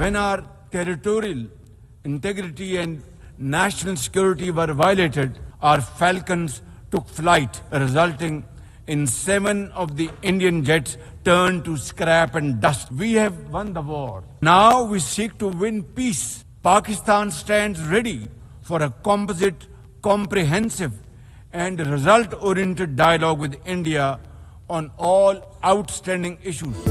When our territorial integrity and national security were violated, our Falcons took flight, resulting in 7 of the Indian jets turned to scrap and dust. We have won the war. Now we seek to win peace. Pakistan stands ready for a composite, comprehensive and result-oriented dialogue with India on all outstanding issues.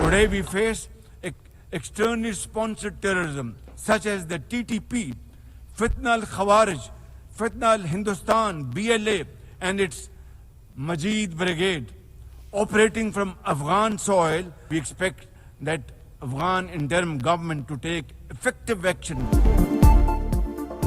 Today we face externally sponsored terrorism such as the TTP, Fitna al-Khawarij, Fitna al-Hindustan, BLA and its Majid Brigade operating from Afghan soil. We expect that Afghan interim government to take effective action.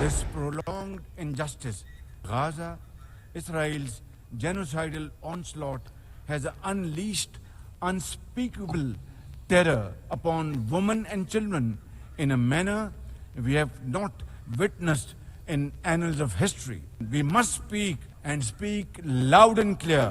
This prolonged injustice, Gaza, Israel's genocidal onslaught has unleashed unspeakable terror upon women and children in a manner we have not witnessed in annals of history. We must speak and speak loud and clear.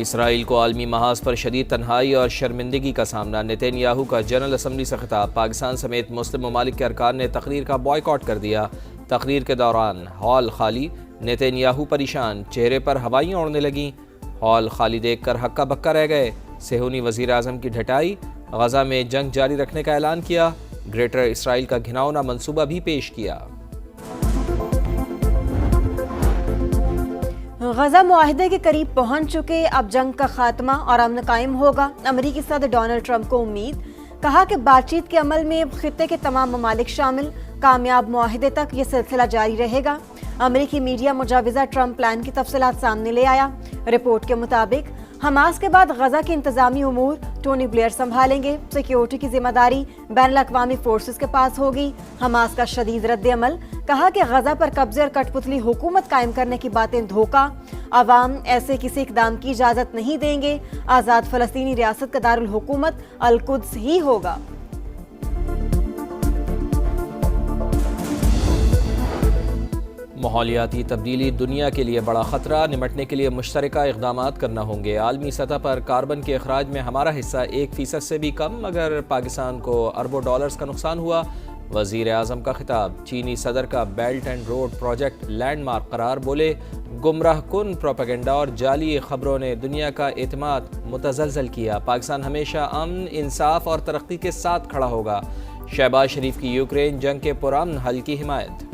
اسرائیل کو عالمی محاذ پر شدید تنہائی اور شرمندگی کا سامنا، Nitin Yahoo کا general assembly سے خطاب۔ پاکستان سمیت مسلم ممالک کے ارکان نے تقریر کا بائیکاٹ کر دیا۔ تقریر کے دوران ہال خالی، نیتن یاہو پریشان، چہرے پر ہوائیاں اڑنے لگیں۔ ہال خالی دیکھ کر ہکا بکا رہ گئے۔ صہیونی وزیر اعظم کی ڈھٹائی، غزہ میں جنگ جاری رکھنے کا اعلان کیا۔ گریٹر اسرائیل کا گھناؤنا منصوبہ بھی پیش کیا۔ غزہ معاہدے کے قریب پہنچ چکے، اب جنگ کا خاتمہ اور امن قائم ہوگا۔ امریکی صدر ڈونلڈ ٹرمپ کو امید، کہا کہ بات چیت کے عمل میں خطے کے تمام ممالک شامل، کامیاب معاہدے تک یہ سلسلہ جاری رہے گا۔ امریکی میڈیا مجوزہ ٹرمپ پلان کی تفصیلات سامنے لے آیا۔ رپورٹ کے مطابق حماس کے بعد غزہ کے انتظامی امور ٹونی بلیئر سنبھالیں گے۔ سیکیورٹی کی ذمہ داری بین الاقوامی فورسز کے پاس ہوگی۔ حماس کا شدید رد عمل، کہا کہ غزہ پر قبضے اور کٹ پتلی حکومت قائم کرنے کی باتیں دھوکہ، عوام ایسے کسی اقدام کی اجازت نہیں دیں گے۔ آزاد فلسطینی ریاست کا دارالحکومت القدس ہی ہوگا۔ ماحولیاتی تبدیلی دنیا کے لیے بڑا خطرہ، نمٹنے کے لیے مشترکہ اقدامات کرنا ہوں گے۔ عالمی سطح پر کاربن کے اخراج میں ہمارا حصہ 1% سے بھی کم، مگر پاکستان کو اربوں ڈالرز کا نقصان ہوا۔ وزیر اعظم کا خطاب، چینی صدر کا Belt and Road project landmark مارک قرار، بولے گمراہ کن پروپیگنڈا اور جعلی خبروں نے دنیا کا اعتماد متزلزل کیا۔ پاکستان ہمیشہ امن، انصاف اور ترقی کے ساتھ کھڑا ہوگا۔ شہباز شریف کی یوکرین جنگ کے پرامن حل کی حمایت۔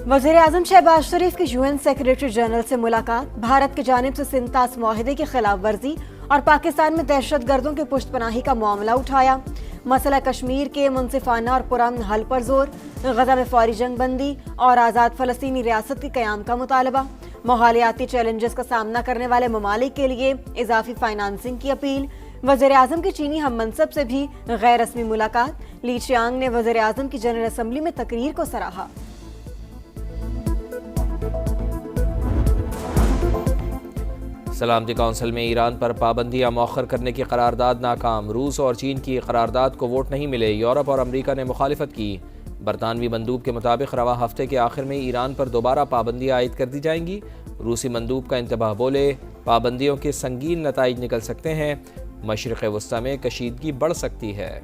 وزیر اعظم شہباز شریف کی UN سیکریٹری جنرل سے ملاقات، بھارت کی جانب سے سنتاس معاہدے کی خلاف ورزی اور پاکستان میں دہشت گردوں کی پشت پناہی کا معاملہ اٹھایا۔ مسئلہ کشمیر کے منصفانہ اور پرامن حل پر زور، غزہ میں فوری جنگ بندی اور آزاد فلسطینی ریاست کے قیام کا مطالبہ، ماحولیاتی چیلنجز کا سامنا کرنے والے ممالک کے لیے اضافی فائنانسنگ کی اپیل۔ وزیر اعظم کی چینی ہم منصب سے بھی غیر رسمی ملاقات، لی چیانگ نے وزیر اعظم کی جنرل اسمبلی میں تقریر کو سراہا۔ سلامتی کونسل میں ایران پر پابندیاں مؤخر کرنے کی قرارداد ناکام، روس اور چین کی قرارداد کو ووٹ نہیں ملے، یورپ اور امریکہ نے مخالفت کی۔ برطانوی مندوب کے مطابق رواں ہفتے کے آخر میں ایران پر دوبارہ پابندیاں عائد کر دی جائیں گی۔ روسی مندوب کا انتباہ، بولے پابندیوں کے سنگین نتائج نکل سکتے ہیں، مشرق وسطی میں کشیدگی بڑھ سکتی ہے۔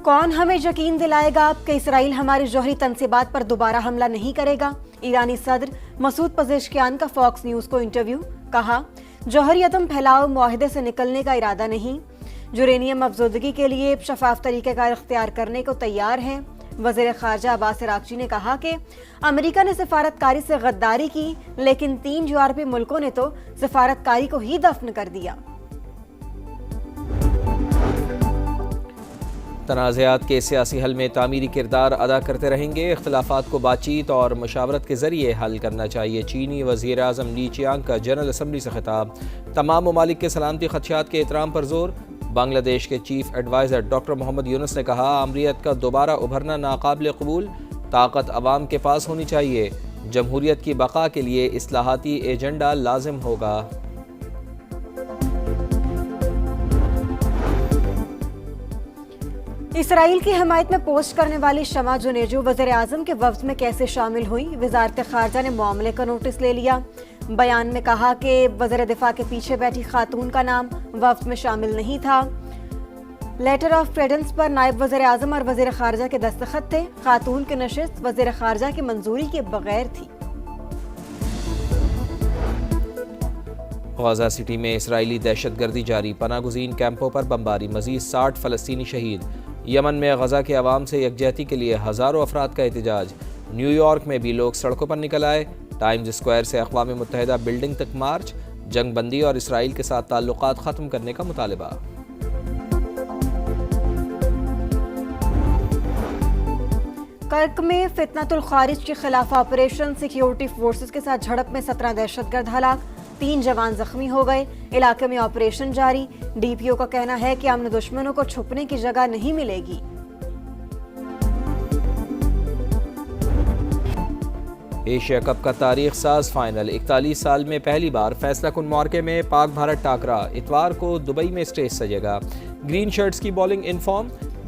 کون ہمیں یقین دلائے گا کہ اسرائیل ہماری جوہری تنصیبات پر دوبارہ حملہ نہیں کرے گا؟ ایرانی صدر مسعود پزشکیان کا فاکس نیوز کو انٹرویو، کہا جوہری عدم پھیلاؤ معاہدے سے نکلنے کا ارادہ نہیں، یورینیم افزودگی کے لیے شفاف طریقہ کار اختیار کرنے کو تیار ہیں۔ وزیر خارجہ عباس عراقچی نے کہا کہ امریکہ نے سفارتکاری سے غداری کی، لیکن 3 یورپی ملکوں نے تو سفارتکاری کو ہی دفن کر دیا۔ تنازعات کے سیاسی حل میں تعمیری کردار ادا کرتے رہیں گے، اختلافات کو بات چیت اور مشاورت کے ذریعے حل کرنا چاہیے۔ چینی وزیر اعظم لی چیانگ کا جنرل اسمبلی سے خطاب، تمام ممالک کے سلامتی خدشات کے احترام پر زور۔ بنگلہ دیش کے چیف ایڈوائزر ڈاکٹر محمد یونس نے کہا امریت کا دوبارہ ابھرنا ناقابل قبول، طاقت عوام کے پاس ہونی چاہیے، جمہوریت کی بقا کے لیے اصلاحاتی ایجنڈا لازم ہوگا۔ اسرائیل کی حمایت میں پوسٹ کرنے والی شمع جنیجو وزیر اعظم کے وفد میں کیسے شامل ہوئی؟ وزارت خارجہ نے معاملے کا نوٹس لے لیا۔ بیان میں کہا کہ وزیر دفاع کے پیچھے بیٹھی خاتون کا نام وفد میں شامل نہیں تھا۔ لیٹر آف کریڈنس پر نائب وزیر اعظم اور وزیر خارجہ کے دستخط تھے۔ خاتون کی نشست وزیر خارجہ کی منظوری کے بغیر تھی۔ غزہ سٹی میں اسرائیلی دہشت گردی جاری، پناہ گزین کیمپوں پر بمباری، مزید 60 فلسطینی شہید۔ یمن میں غزہ کے عوام سے یکجہتی کے لیے ہزاروں افراد کا احتجاج، نیو یارک میں بھی لوگ سڑکوں پر نکل آئے، ٹائمز اسکوائر سے اقوام متحدہ بلڈنگ تک مارچ، جنگ بندی اور اسرائیل کے ساتھ تعلقات ختم کرنے کا مطالبہ۔ کرک میں فتنۃ الخارج کے خلاف آپریشن، سیکیورٹی فورسز کے ساتھ جھڑپ میں 17 دہشت گرد ہلاک، 3 جوان زخمی ہو گئے، علاقے میں آپریشن جاری۔ ڈی پی او کا کہنا ہے کہ امن دشمنوں کو چھپنے کی جگہ نہیں ملے گی۔ ایشیا کپ کا تاریخ ساز فائنل، 41 سال میں پہلی بار فیصلہ کن معرکے میں پاک بھارت ٹاکرا، اتوار کو دبئی میں سٹیج سجے گا۔ گرین شرٹس کی بولنگ ان فارم،